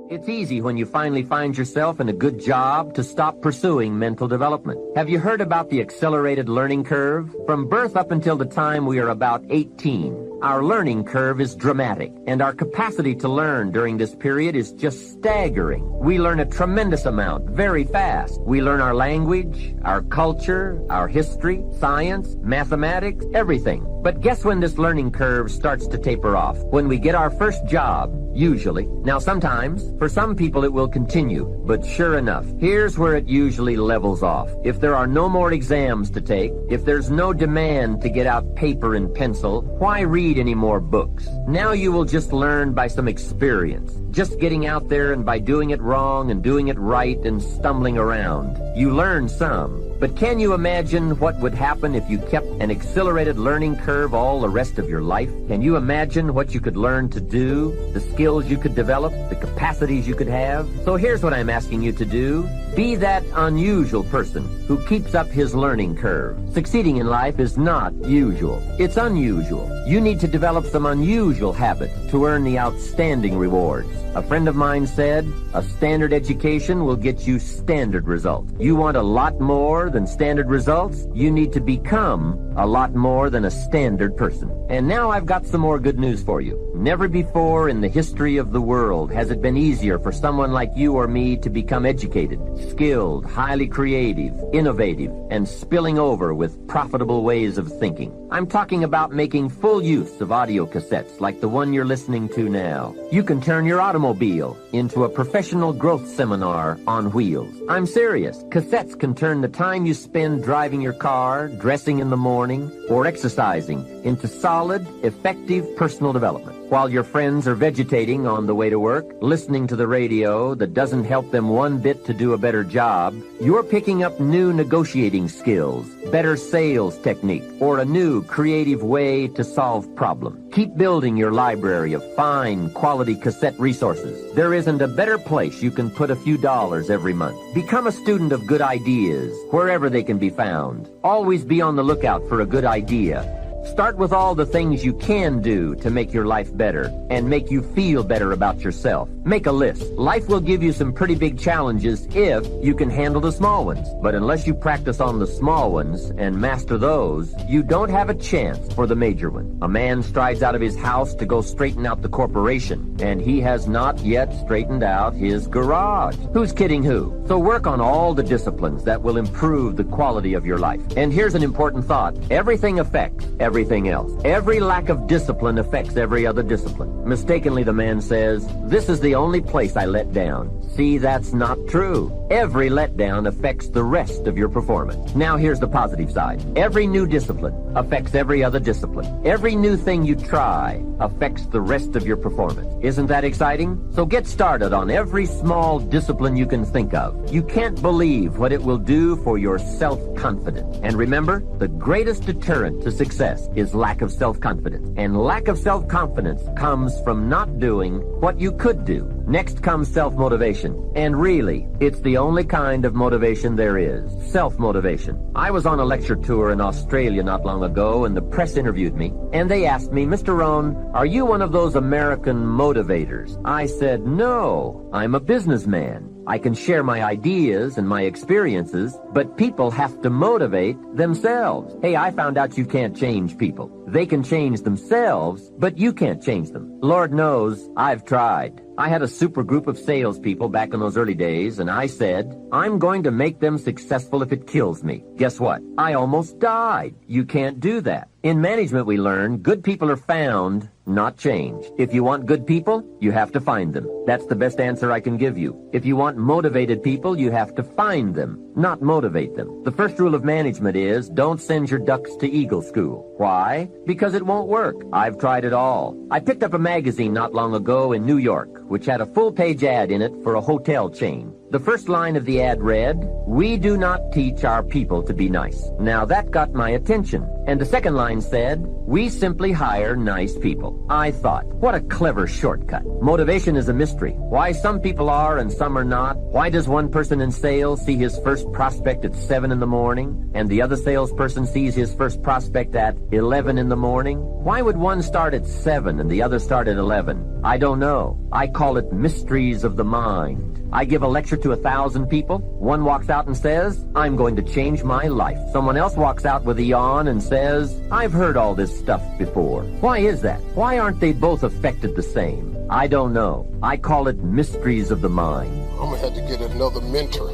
It's easy when you finally find yourself in a good job to stop pursuing mental development. Have you heard about the accelerated learning curve? From birth up until the time we are about 18, our learning curve is dramatic, and our capacity to learn during this period is just staggering. We learn a tremendous amount very fast. We learn our language, our culture, our history, science, mathematics, everything. But guess when this learning curve starts to taper off? When we get our first job, usually. Now sometimes, for some people it will continue, but sure enough, here's where it usually levels off. If there are no more exams to take, if there's no demand to get out paper and pencil, why read any more books? Now you will just learn by some experience, just getting out there and by doing it wrong and doing it right and stumbling around. You learn some. But can you imagine what would happen if you kept an accelerated learning curve all the rest of your life? Can you imagine what you could learn to do, the skills you could develop, the capacities you could have? So here's what I'm asking you to do. Be that unusual person who keeps up his learning curve. Succeeding in life is not usual. It's unusual. You need to develop some unusual habits to earn the outstanding rewards. A friend of mine said, a standard education will get you standard results. You want a lot more than standard results? You need to become a lot more than a standard person. And now I've got some more good news for you. Never before in the history of the world has it been easier for someone like you or me to become educated, skilled, highly creative, innovative, and spilling over with profitable ways of thinking. I'm talking about making full use of audio cassettes like the one you're listening to now. You can turn your automobile into a professional growth seminar on wheels. I'm serious. Cassettes can turn the time you spend driving your car, dressing in the morning, or exercising into solid, effective personal development. While your friends are vegetating on the way to work, listening to the radio that doesn't help them one bit to do a better job, you're picking up new negotiating skills, better sales technique, or a new creative way to solve problems. Keep building your library of fine, quality cassette resources. There isn't a better place you can put a few dollars every month. Become a student of good ideas, wherever they can be found. Always be on the lookout for a good idea. Start with all the things you can do to make your life better and make you feel better about yourself. Make a list. Life will give you some pretty big challenges if you can handle the small ones. But unless you practice on the small ones and master those, you don't have a chance for the major one. A man strides out of his house to go straighten out the corporation, and he has not yet straightened out his garage. Who's kidding who? So work on all the disciplines that will improve the quality of your life. And here's an important thought. Everything affects everything else. Every lack of discipline affects every other discipline. Mistakenly, the man says, "This is the only place I let down." See, that's not true. Every letdown affects the rest of your performance. Now here's the positive side. Every new discipline affects every other discipline. Every new thing you try affects the rest of your performance. Isn't that exciting? So get started on every small discipline you can think of. You can't believe what it will do for your self-confidence. And remember, the greatest deterrent to success is lack of self-confidence. And lack of self-confidence comes from not doing what you could do. Next comes self-motivation. And really, it's the only kind of motivation there is. Self-motivation. I was on a lecture tour in Australia not long ago, and the press interviewed me. And they asked me, "Mr. Rohn, are you one of those American motivators?" I said, "No, I'm a businessman. I can share my ideas and my experiences, but people have to motivate themselves." Hey, I found out you can't change people. They can change themselves, but you can't change them. Lord knows, I've tried. I had a super group of salespeople back in those early days, and I said, I'm going to make them successful if it kills me. Guess what? I almost died. You can't do that. In management, we learn good people are found, not changed. If you want good people, you have to find them. That's the best answer I can give you. If you want motivated people, you have to find them, not motivate them. The first rule of management is don't send your ducks to Eagle School. Why? Because it won't work. I've tried it all. I picked up a magazine not long ago in New York, which had a full-page ad in it for a hotel chain. The first line of the ad read, "We do not teach our people to be nice." Now that got my attention. And the second line said, "We simply hire nice people." I thought, what a clever shortcut. Motivation is a mystery. Why some people are and some are not. Why does one person in sales see his first prospect at 7 in the morning and the other salesperson sees his first prospect at 11 in the morning? Why would one start at 7 and the other start at 11? I don't know. I call it mysteries of the mind. I give a lecture to 1,000 people. One walks out and says, I'm going to change my life. Someone else walks out with a yawn and says, I've heard all this stuff before. Why is that? Why aren't they both affected the same? I don't know. I call it mysteries of the mind. I'm going to have to get another mentor.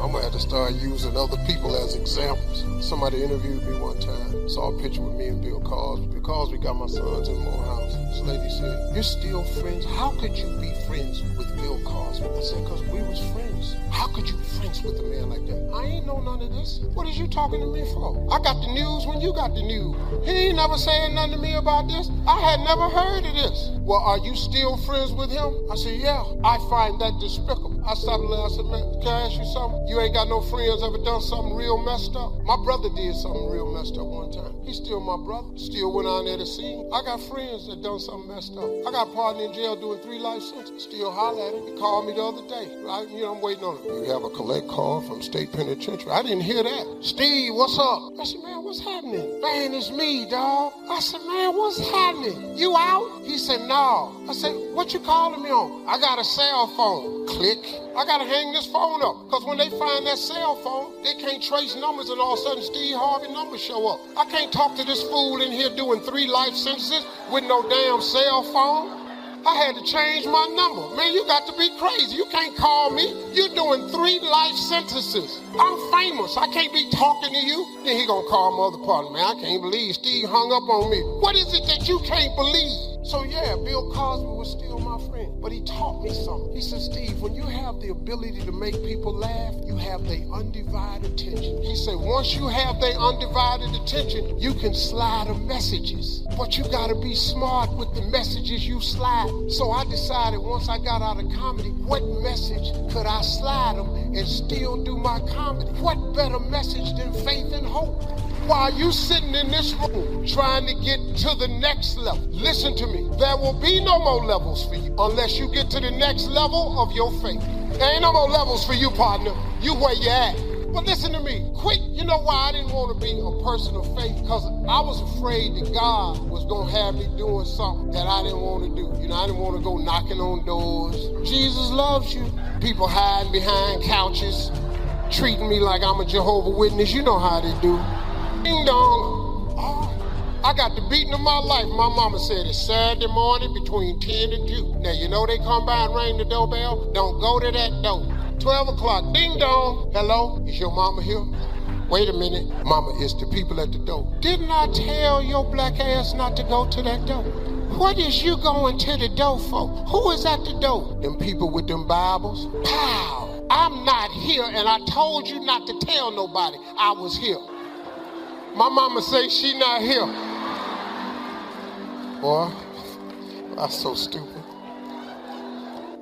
I'm going to have to start using other people as examples. Somebody interviewed me one time, saw a picture with me and Bill Cosby. Bill Cosby got my sons in Morehouse. This lady said, you're still friends? How could you be friends with Bill Cosby? I said, because we was friends. How could you be friends with a man like that? I ain't know none of this. What is you talking to me for? I got the news when you got the news. He ain't never saying nothing to me about this. I had never heard of this. Well, are you still friends with him? I said, yeah. I find that despicable. I stopped and I said, man, can I ask you something? You ain't got no friends ever done something real messed up? My brother did something real messed up one time. He's still my brother. Still went on there to see him. I got friends that done something messed up. I got a partner in jail doing 3 life sentences. Still holler at him. He called me the other day. I'm waiting on it. You have a collect call from State Penitentiary. I didn't hear that. Steve, what's up? I said, man, what's happening? Man, it's me, dog. I said, man, what's happening? You out? He said, no. I said, what you calling me on? I got a cell phone. Click. I gotta hang this phone up. Because when they find that cell phone, they can't trace numbers and all of a sudden Steve Harvey numbers show up. I can't talk to this fool in here doing 3 life sentences with no damn cell phone. I had to change my number. Man, you got to be crazy. You can't call me. You're doing 3 life sentences. I'm famous. I can't be talking to you. Then he gonna call my other partner. Man, I can't believe Steve hung up on me. What is it that you can't believe? So yeah, Bill Cosby was still my friend, but he taught me something. He said, Steve, when you have the ability to make people laugh, you have their undivided attention. He said, once you have their undivided attention, you can slide them messages, but you gotta be smart with the messages you slide. So I decided once I got out of comedy, what message could I slide them and still do my comedy? What better message than faith and hope? While you sitting in this room trying to get to the next level, listen to me. There will be no more levels for you unless you get to the next level of your faith. There ain't no more levels for you, partner. You where you at. But listen to me. Quick, you know why I didn't want to be a person of faith? Because I was afraid that God was going to have me doing something that I didn't want to do. You know, I didn't want to go knocking on doors. Jesus loves you. People hiding behind couches, treating me like I'm a Jehovah's Witness. You know how they do. Ding dong. Oh, I got the beating of my life. My mama said it's Saturday morning between 10 and 2. Now, you know they come by and ring the doorbell? Don't go to that door. 12 o'clock, ding dong. Hello, is your mama here? Wait a minute. Mama, it's the people at the door. Didn't I tell your black ass not to go to that door? What is you going to the door for? Who is at the door? Them people with them Bibles? Pow! I'm not here, and I told you not to tell nobody I was here. My mama say she not here. Boy, I'm so stupid.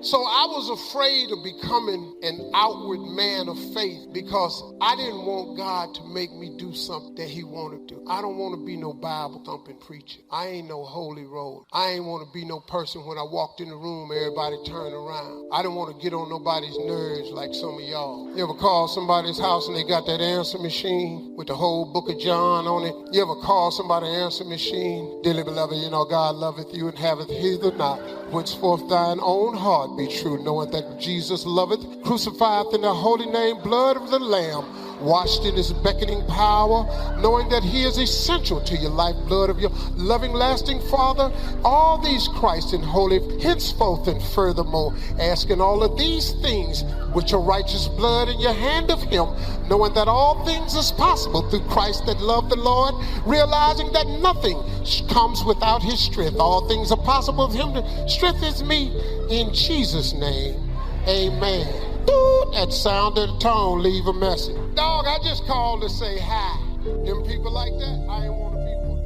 So I was afraid of becoming an outward man of faith because I didn't want God to make me do something that he wanted to. I don't want to be no Bible thumping preacher. I ain't no holy roller. I ain't want to be no person when I walked in the room, everybody turned around. I didn't want to get on nobody's nerves like some of y'all. You ever call somebody's house and they got that answer machine with the whole book of John on it? You ever call somebody an answer machine? Dearly beloved, you know God loveth you and haveth hither not. Whenceforth thine own heart be true, knowing that Jesus loveth, crucified in the holy name, blood of the Lamb, washed in his beckoning power, knowing that he is essential to your life, blood of your loving, lasting Father. All these Christ and holy, henceforth and furthermore, asking all of these things with your righteous blood in your hand of him, knowing that all things is possible through Christ that love the Lord, realizing that nothing comes without his strength. All things are possible of him to strengthen me in Jesus' name. Amen. Dude, that sound of the tone, leave a message. Dog, I just called to say hi. Them people like that, I ain't want to be one.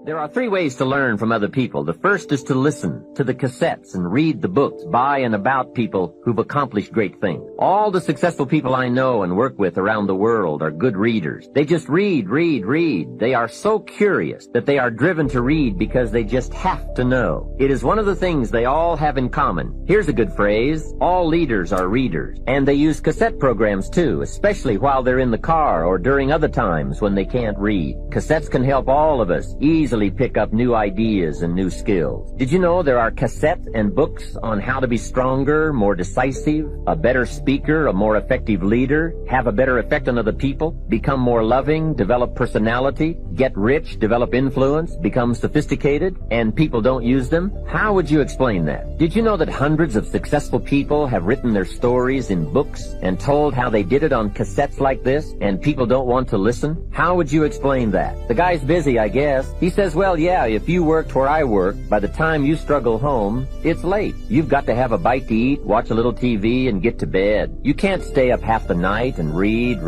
There are 3 ways to learn from other people. The first is to listen to the cassettes and read the books by and about people who've accomplished great things. All the successful people I know and work with around the world are good readers. They just read. They are so curious that they are driven to read because they just have to know. It is one of the things they all have in common. Here's a good phrase: all leaders are readers. And they use cassette programs too, especially while they're in the car or during other times when they can't read. Cassettes can help all of us easily pick up new ideas and new skills. Did you know there are cassettes and books on how to be stronger, more decisive, a better speaker, a more effective leader, have a better effect on other people, become more loving, develop personality, get rich, develop influence, become sophisticated, and people don't use them? How would you explain that? Did you know that hundreds of successful people have written their stories in books and told how they did it on cassettes like this, and people don't want to listen? How would you explain that? The guy's busy, I guess. He says, well, yeah, if you worked where I work, by the time you struggle home, it's late. You've got to have a bite to eat, watch a little TV, and get to bed. You can't stay up half the night and read.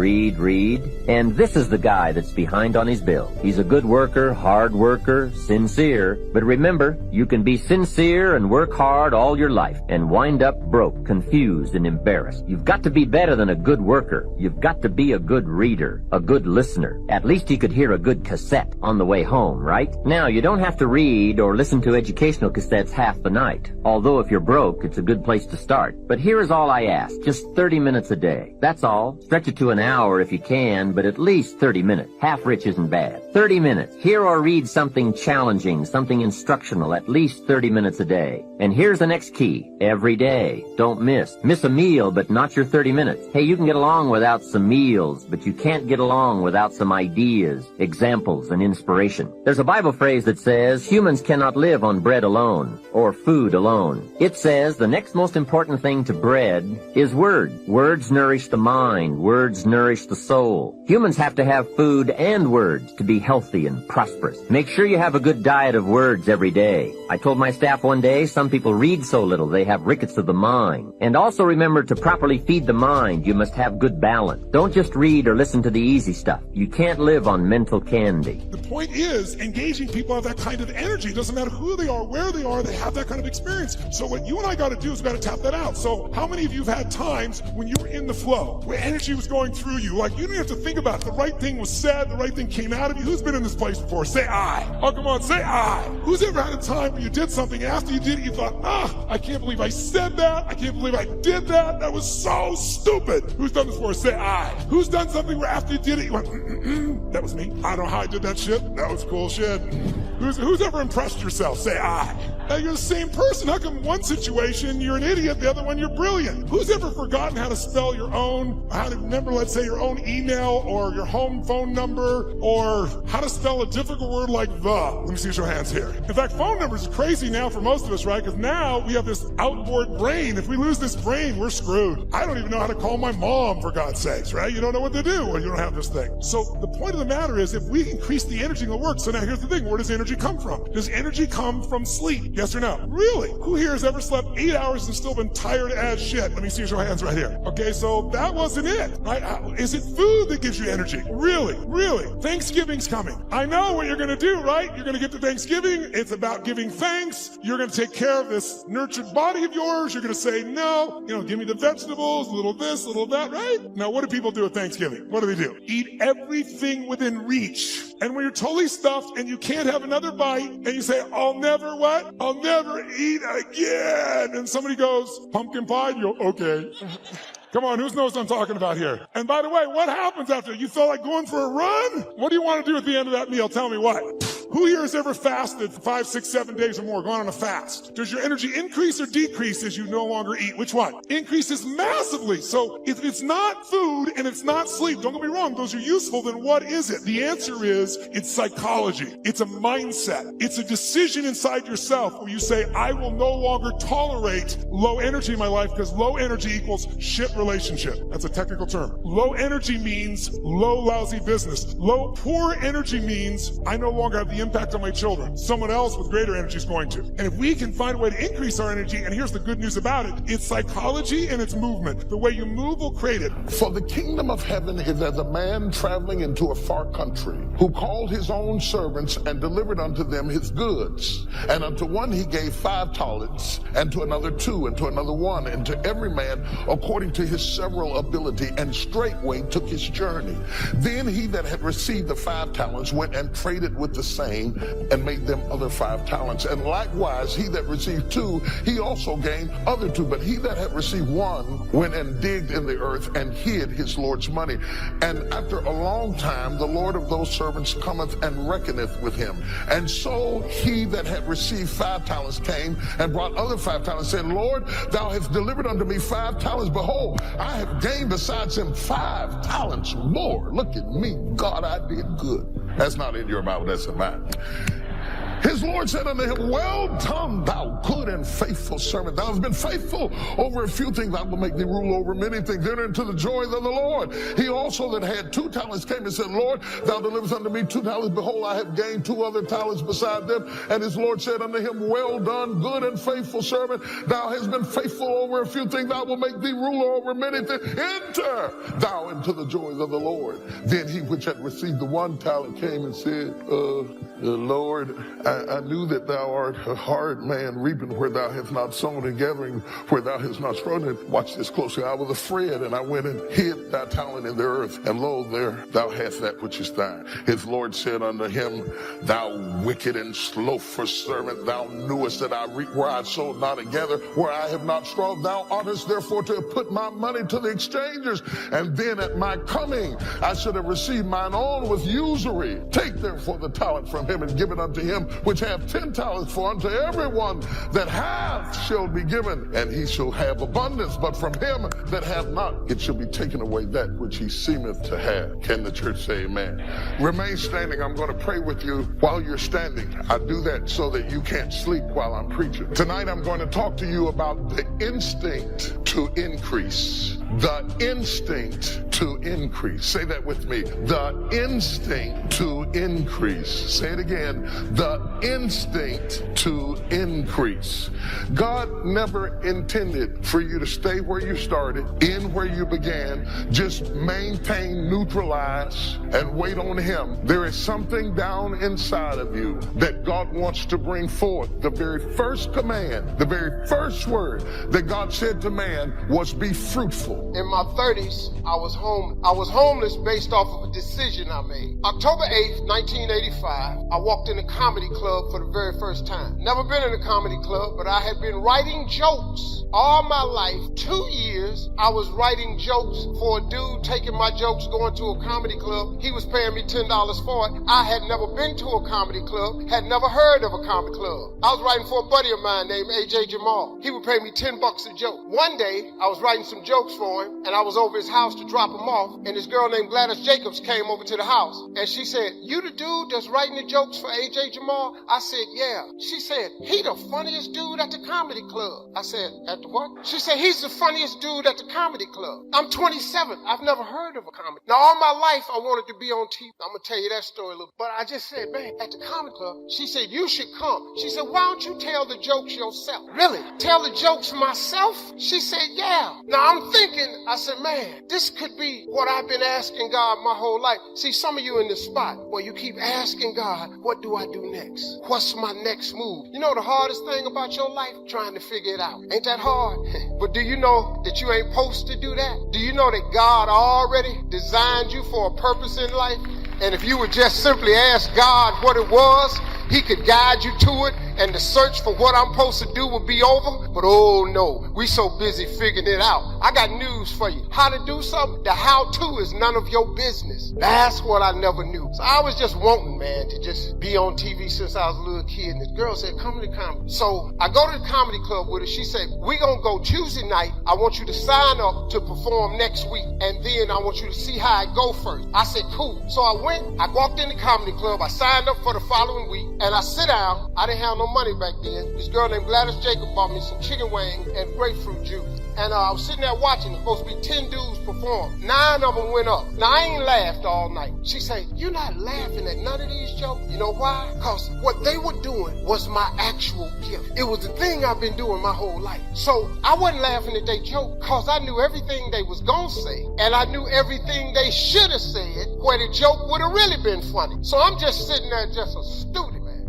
And this is the guy that's behind on his bill. He's a good worker, hard worker, sincere. But remember, you can be sincere and work hard all your life and wind up broke, confused, and embarrassed. You've got to be better than a good worker. You've got to be a good reader, a good listener. At least you could hear a good cassette on the way home, right? Now, you don't have to read or listen to educational cassettes half the night. Although if you're broke, it's a good place to start. But here is all I ask. Just 30 minutes a day. That's all. Stretch it to an hour if you can, but at least 30 minutes. Half rich isn't bad. 30 minutes. Hear or read something challenging, something instructional, at least 30 minutes a day. And here's the next key. Every day. Don't miss. Miss a meal, but not your 30 minutes. Hey, you can get along without some meals, but you can't get along without some ideas, examples, and inspiration. There's a Bible phrase that says, humans cannot live on bread alone, or food alone. It says the next most important thing to bread is word. Words nourish the mind. Words nourish the soul. Humans have to have food and words to be healthy and prosperous. Make sure you have a good diet of words every day. I told my staff one day, some people read so little they have rickets of the mind. And also remember, to properly feed the mind, you must have good balance. Don't just read or listen to the easy stuff. You can't live on mental candy. The point is, engaging people have that kind of energy. It doesn't matter who they are, where they are, they have that kind of experience. So what you and I got to do is we got to tap that out. So how many of you have had times when you were in the flow, where energy was going through you? Like, you didn't have to think about it. The right thing was said, the right thing came out of you. Who's been in this place before? Say I. Oh, come on, say I. Who's ever had a time when you did something, after you did it, you thought, I can't believe I said that. I can't believe I did that. That was so stupid. Who's done this before? Say I. Who's done something where after you did it, you went, that was me. I don't know how I did that shit. That was cool shit. Who's ever impressed yourself? Say I. Now, you're the same person. How come one situation you're an idiot, the other one you're brilliant? Who's ever forgotten how to spell your own, how to remember, let's say, your own email or your home phone number, or how to spell a difficult word like the? Let me see your hands here. In fact, phone numbers are crazy now for most of us, right? Because now we have this outboard brain. If we lose this brain, we're screwed. I don't even know how to call my mom, for God's sakes, right? You don't know what to do when you don't have this thing. So the point of the matter is, if we increase the energy, it'll work. So now here's the thing. Where does energy come from? Does energy come from sleep? Yes or no? Really? Who here has ever slept 8 hours and still been tired as shit? Let me see your hands right here. Okay, so that wasn't it, right? Is it food that gives you energy? Really? Really? Thanksgiving's coming. I know what you're going to do, right? You're going to get to Thanksgiving. It's about giving thanks. You're going to take care of this nurtured body of yours. You're going to say, no, give me the vegetables, a little this, a little that, right? Now, what do people do at Thanksgiving? What do? Eat everything within reach. And when you're totally stuffed and you can't have another bite, and you say, I'll never what? I'll never eat again. And somebody goes, pumpkin pie? You go, okay. Come on, who knows what I'm talking about here? And by the way, what happens after? You feel like going for a run? What do you want to do at the end of that meal? Tell me what. Who here has ever fasted for 5, 6, 7 days or more, gone on a fast? Does your energy increase or decrease as you no longer eat? Which one? Increases massively. So if it's not food and it's not sleep, don't get me wrong, those are useful, then what is it? The answer is, it's psychology. It's a mindset. It's a decision inside yourself where you say, I will no longer tolerate low energy in my life, because low energy equals shit relationship. That's a technical term. Low energy means low, lousy business. Low, poor energy means I no longer have the impact on my children, someone else with greater energy is going to. And if we can find a way to increase our energy, and here's the good news about it, it's psychology and it's movement. The way you move will create it. For the kingdom of heaven is as a man traveling into a far country, who called his own servants and delivered unto them his goods. And unto one he gave 5 talents, and to another 2, and to another 1, and to every man according to his several ability, and straightway took his journey. Then he that had received the 5 talents went and traded with the same, and made them other 5 talents. And likewise he that received 2, he also gained other 2. But he that had received 1 went and digged in the earth, and hid his Lord's money. And after a long time the Lord of those servants cometh and reckoneth with him. And so he that had received 5 talents came and brought other 5 talents, saying, Lord, thou hast delivered unto me 5 talents. Behold, I have gained besides him 5 talents more. Look at me, God, I did good. That's not in your Bible, that's in mine. His Lord said unto him, Well done, thou good and faithful servant. Thou hast been faithful over a few things. I will make thee rule over many things. Enter into the joy of the Lord. He also that had 2 talents came and said, Lord, thou deliverest unto me 2 talents. Behold, I have gained 2 other talents beside them. And his Lord said unto him, Well done, good and faithful servant. Thou hast been faithful over a few things. I will make thee ruler over many things. Enter thou into the joys of the Lord. Then he which had received the 1 talent came and said, Lord, I knew that thou art a hard man, reaping where thou hast not sown, and gathering where thou hast not strewn. And watch this closely. I was afraid, and I went and hid thy talent in the earth. And lo, there thou hast that which is thine. His Lord said unto him, Thou wicked and slothful servant, thou knewest that I reap where I sowed not, and gather where I have not strawed. Thou oughtest therefore to have put my money to the exchangers, and then at my coming I should have received mine own with usury. Take therefore the talent from him, and give it unto him which have 10 talents, for unto everyone that hath shall be given, and he shall have abundance. But from him that hath not, it shall be taken away that which he seemeth to have. Can the church say amen? Remain standing. I'm going to pray with you while you're standing. I do that so that you can't sleep while I'm preaching. Tonight I'm going to talk to you about the instinct to increase. The instinct to increase. Say that with me. The instinct to increase. Say it again. The instinct to increase. God never intended for you to stay where you started, in where you began. Just maintain, neutralize, and wait on him. There is something down inside of you that God wants to bring forth. The very first command, the very first word that God said to man was, be fruitful. In my 30s, I was homeless based off of a decision I made. October 8th, 1985, I walked in a comedy club for the very first time. Never been in a comedy club, but I had been writing jokes all my life. 2 years, I was writing jokes for a dude taking my jokes, going to a comedy club. He was paying me $10 for it. I had never been to a comedy club, had never heard of a comedy club. I was writing for a buddy of mine named AJ Jamal. He would pay me $10 a joke. One day, I was writing some jokes for him, and I was over his house to drop him off, and this girl named Gladys Jacobs came over to the house, and she said, you the dude that's writing the jokes for AJ Jamal? I said, yeah. She said, he the funniest dude at the comedy club. I said, at the what? She said, he's the funniest dude at the comedy club. I'm 27. I've never heard of a comedy. Now, all my life, I wanted to be on TV. I'm going to tell you that story a little. But I just said, man, at the comedy club, she said, you should come. She said, why don't you tell the jokes yourself? Really? Tell the jokes myself? She said, yeah. Now, I'm thinking, I said, man, this could be what I've been asking God my whole life. See, some of you in this spot where you keep asking God, what do I do next? What's my next move? You know the hardest thing about your life? Trying to figure it out. Ain't that hard? But do you know that you ain't supposed to do that? Do you know that God already designed you for a purpose in life? And if you would just simply ask God what it was, he could guide you to it, and the search for what I'm supposed to do would be over. But oh no, we so busy figuring it out. I got news for you. How to do something, the how-to is none of your business. That's what I never knew. So I was just wanting, man, to just be on TV since I was a little kid. And this girl said, come to the comedy. So I go to the comedy club with her. She said, we gonna go Tuesday night. I want you to sign up to perform next week. And then I want you to see how I go first. I said, cool. So I went, I walked in the comedy club. I signed up for the following week. And I sit down. I didn't have no money back then. This girl named Gladys Jacob bought me some chicken wings and grapefruit juice. And I was sitting there watching. There's supposed to be 10 dudes perform. 9 of them went up. Now, I ain't laughed all night. She said, you're not laughing at none of these jokes. You know why? Because what they were doing was my actual gift. It was the thing I've been doing my whole life. So I wasn't laughing at their joke because I knew everything they was going to say. And I knew everything they should have said where the joke would have really been funny. So I'm just sitting there just a student, man.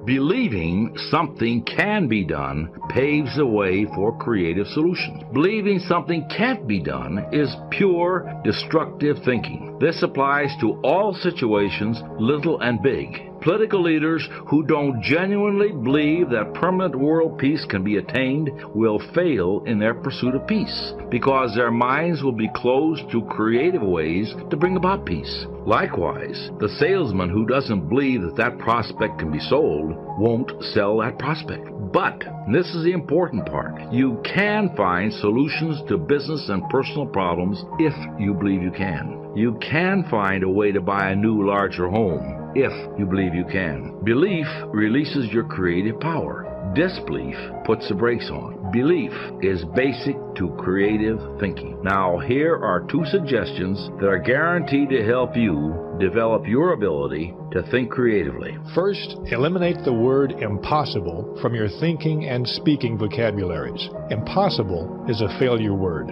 Believing something can be done paves the way for creative solutions. Believing something can't be done is pure destructive thinking. This applies to all situations, little and big. Political leaders who don't genuinely believe that permanent world peace can be attained will fail in their pursuit of peace, because their minds will be closed to creative ways to bring about peace. Likewise, the salesman who doesn't believe that that prospect can be sold won't sell that prospect. But, and this is the important part, you can find solutions to business and personal problems if you believe you can. You can find a way to buy a new, larger home if you believe you can. Belief releases your creative power. Disbelief puts the brakes on. Belief is basic to creative thinking. Now, here are 2 suggestions that are guaranteed to help you develop your ability to think creatively. First, eliminate the word impossible from your thinking and speaking vocabularies. Impossible is a failure word.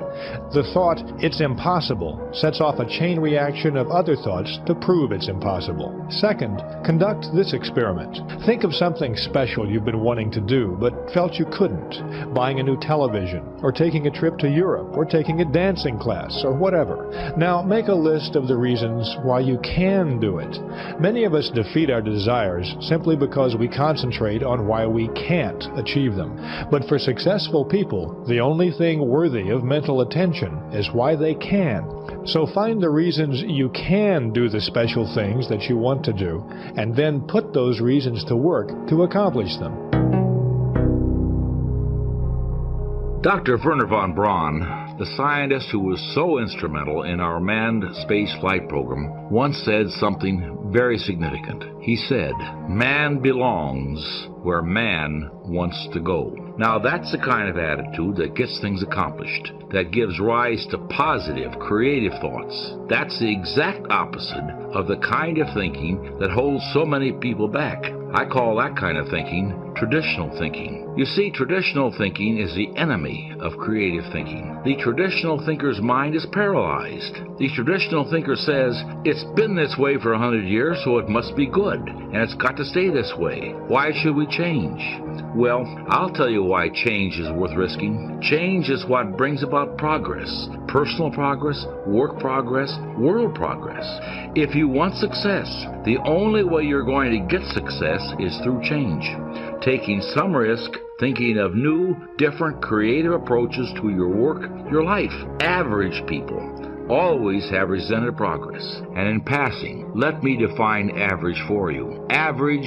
The thought, it's impossible, sets off a chain reaction of other thoughts to prove it's impossible. Second, conduct this experiment. Think of something special you've been wanting to do but felt you couldn't. Buying a new television, or taking a trip to Europe, or taking a dancing class, or whatever. Now, make a list of the reasons why you can do it. Many of us defeat our desires simply because we concentrate on why we can't achieve them. But for successful people, the only thing worthy of mental attention is why they can. So find the reasons you can do the special things that you want to do, and then put those reasons to work to accomplish them. Dr. Werner von Braun, the scientist who was so instrumental in our manned space flight program, once said something very significant. He said, "Man belongs where man wants to go." Now, that's the kind of attitude that gets things accomplished, that gives rise to positive, creative thoughts. That's the exact opposite of the kind of thinking that holds so many people back. I call that kind of thinking traditional thinking. You see, traditional thinking is the enemy of creative thinking. The traditional thinker's mind is paralyzed. The traditional thinker says, it's been this way for 100 years, so it must be good, and it's got to stay this way. Why should we change? Well, I'll tell you why change is worth risking. Change is what brings about progress. Personal progress, work progress, world progress. If you want success, the only way you're going to get success is through change. Taking some risk, thinking of new, different, creative approaches to your work, your life. Average people always have resented progress. And in passing, let me define average for you. Average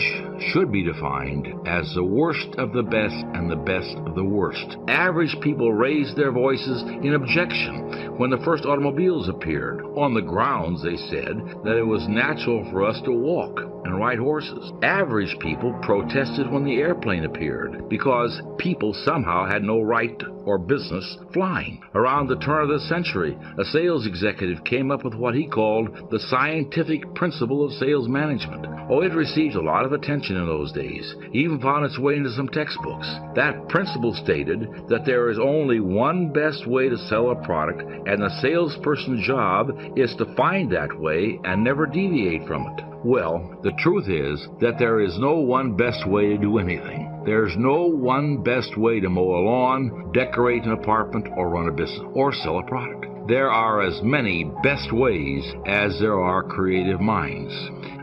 should be defined as the worst of the best and the best of the worst. Average people raised their voices in objection when the first automobiles appeared, on the grounds, they said, that it was natural for us to walk and ride horses. Average people protested when the airplane appeared because people somehow had no right or business flying. Around the turn of the century, a sales executive came up with what he called the scientific principle of sales management. Oh, it received a lot of attention in those days. It even found its way into some textbooks. That principle stated that there is only one best way to sell a product, and the salesperson's job is to find that way and never deviate from it. Well, the truth is that there is no one best way to do anything. There's no one best way to mow a lawn, decorate an apartment, or run a business, or sell a product. There are as many best ways as there are creative minds.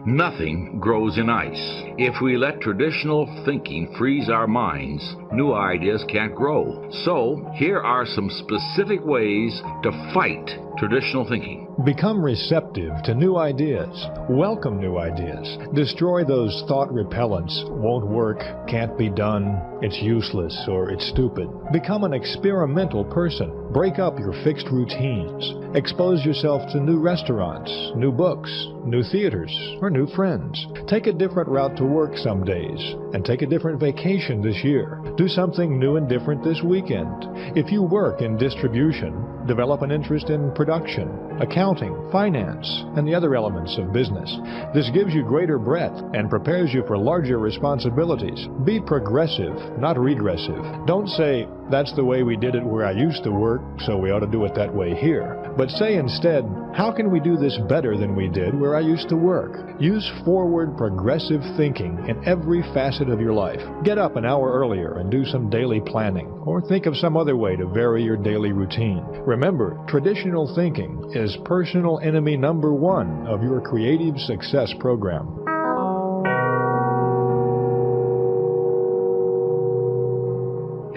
Nothing grows in ice. If we let traditional thinking freeze our minds, new ideas can't grow. So, here are some specific ways to fight traditional thinking. Become receptive to new ideas. Welcome new ideas. Destroy those thought repellents. Won't work, can't be done, it's useless, or it's stupid. Become an experimental person. Break up your fixed routines. Expose yourself to new restaurants, new books, new theaters, or new friends. Take a different route to work some days, and take a different vacation this year. Do something new and different this weekend. If you work in distribution, develop an interest in production, accounting, finance, and the other elements of business. This gives you greater breadth and prepares you for larger responsibilities. Be progressive, not regressive. Don't say, that's the way we did it where I used to work, so we ought to do it that way here. But say instead, how can we do this better than we did where I used to work? Use forward, progressive thinking in every facet of your life. Get up an hour earlier and do some daily planning, or think of some other way to vary your daily routine. Remember, traditional thinking is personal enemy number one of your creative success program.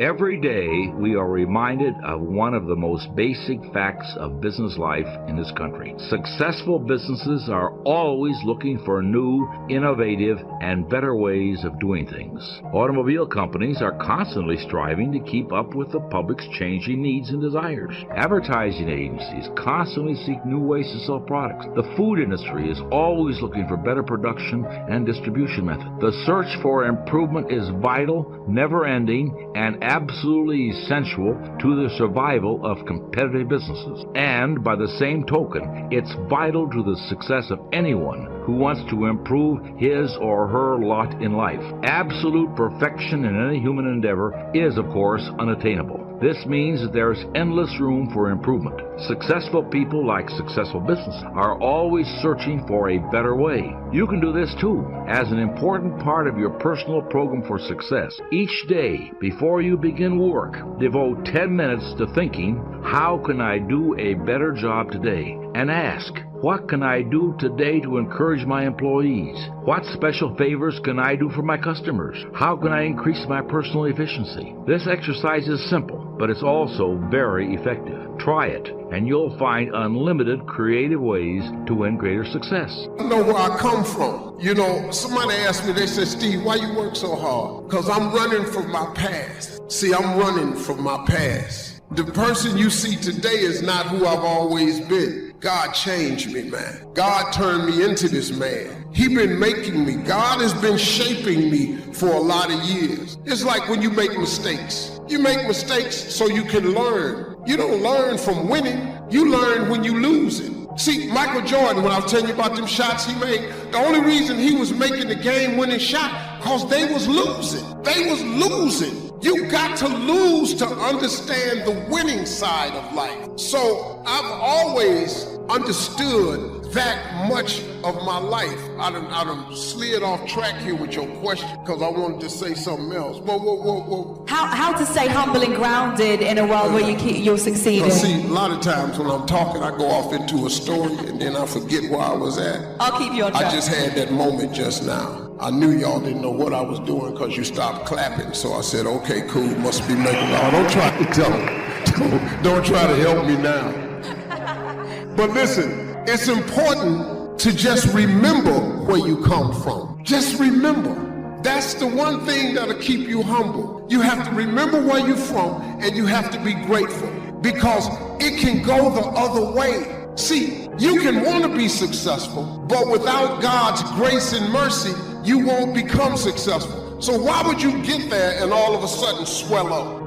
Every day, we are reminded of one of the most basic facts of business life in this country. Successful businesses are always looking for new, innovative, and better ways of doing things. Automobile companies are constantly striving to keep up with the public's changing needs and desires. Advertising agencies constantly seek new ways to sell products. The food industry is always looking for better production and distribution methods. The search for improvement is vital, never-ending, and absolutely essential to the survival of competitive businesses. And by the same token, it's vital to the success of anyone who wants to improve his or her lot in life. Absolute perfection in any human endeavor is, of course, unattainable. This means that there's endless room for improvement. Successful people, like successful business, are always searching for a better way. You can do this too, as an important part of your personal program for success. Each day, before you begin work, devote 10 minutes to thinking, how can I do a better job today? And ask, what can I do today to encourage my employees? What special favors can I do for my customers? How can I increase my personal efficiency? This exercise is simple, but it's also very effective. Try it, and you'll find unlimited creative ways to win greater success. I know where I come from. You know, somebody asked me, they said, Steve, why you work so hard? Because I'm running from my past. See, I'm running from my past. The person you see today is not who I've always been. God changed me, man. God turned me into this man. He been making me. God has been shaping me for a lot of years. It's like when you make mistakes. You make mistakes so you can learn. You don't learn from winning. You learn when you lose it. See, Michael Jordan, when I was telling you about them shots he made, the only reason he was making the game-winning shot, because they was losing. They was losing. You got to lose to understand the winning side of life. So I've always understood that much of my life. I done slid off track here with your question because I wanted to say something else. Whoa. How to stay humble and grounded in a world where you're succeeding? See, a lot of times when I'm talking, I go off into a story and then I forget where I was at. I'll keep you on track. I just had that moment just now. I knew y'all didn't know what I was doing because you stopped clapping. So I said, okay, cool, must be making law. Don't try to tell him. Don't try to help me now. But listen, it's important to just remember where you come from. Just remember. That's the one thing that'll keep you humble. You have to remember where you're from and you have to be grateful because it can go the other way. See, you can want to be successful, but without God's grace and mercy, you won't become successful. So why would you get there and all of a sudden swell up?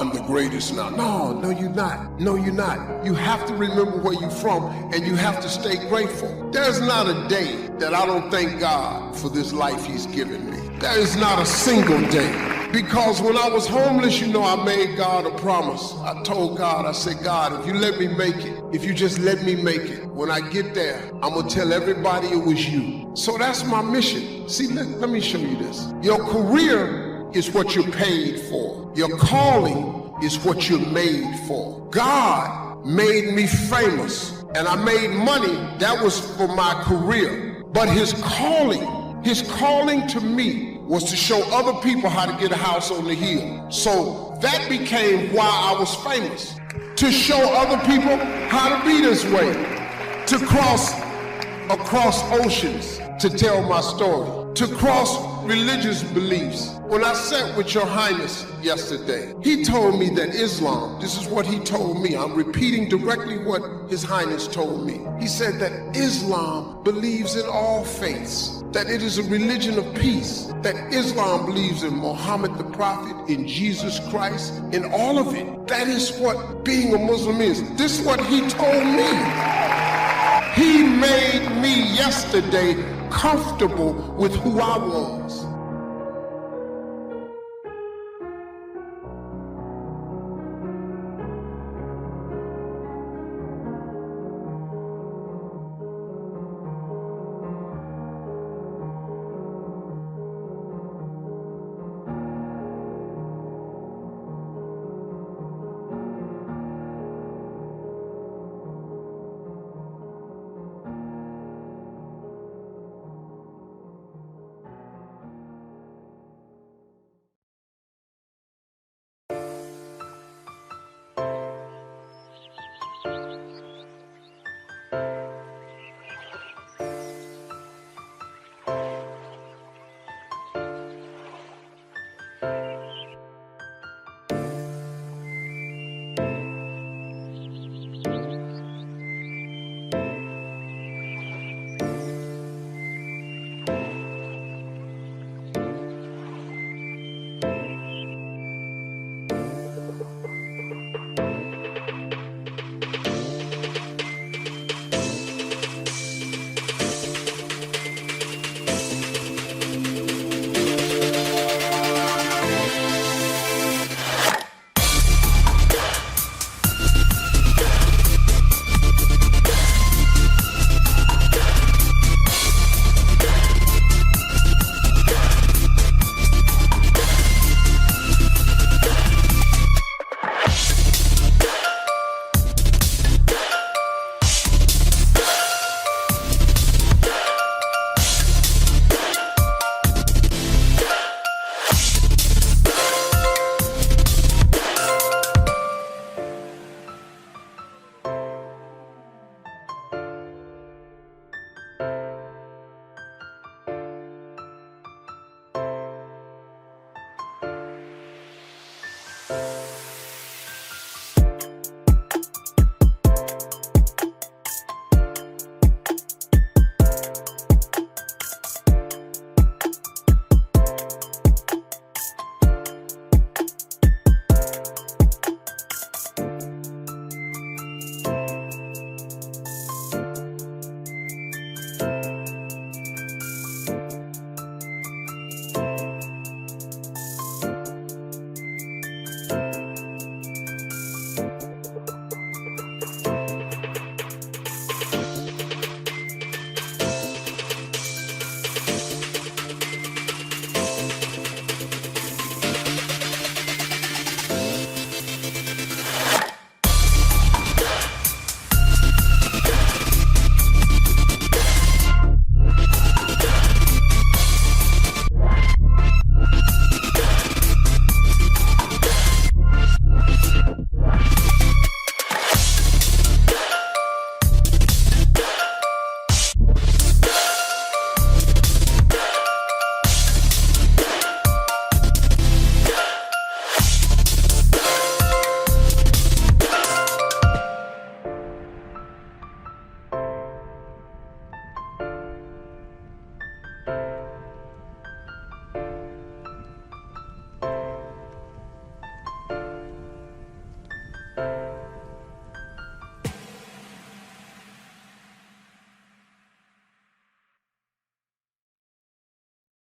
I'm the greatest now. No, you're not. No, you're not. You have to remember where you're from and you have to stay grateful. There's not a day that I don't thank God for this life he's given me. There is not a single day. Because when I was homeless, I made God a promise. I told God, I said, God, if you let me make it, if you just let me make it, when I get there, I'm going to tell everybody it was you. So that's my mission. See, let me show you this. Your career is what you're paid for. Your calling is what you're made for. God made me famous and I made money. That was for my career. But his calling to me was to show other people how to get a house on the hill. So that became why I was famous. To show other people how to be this way. To cross across oceans to tell my story. To cross religious beliefs. When I sat with Your Highness yesterday, he told me that Islam, this is what he told me. I'm repeating directly what His Highness told me. He said that Islam believes in all faiths, that it is a religion of peace, that Islam believes in Muhammad the Prophet, in Jesus Christ, in all of it. That is what being a Muslim is. This is what he told me. He made me yesterday comfortable with who I was.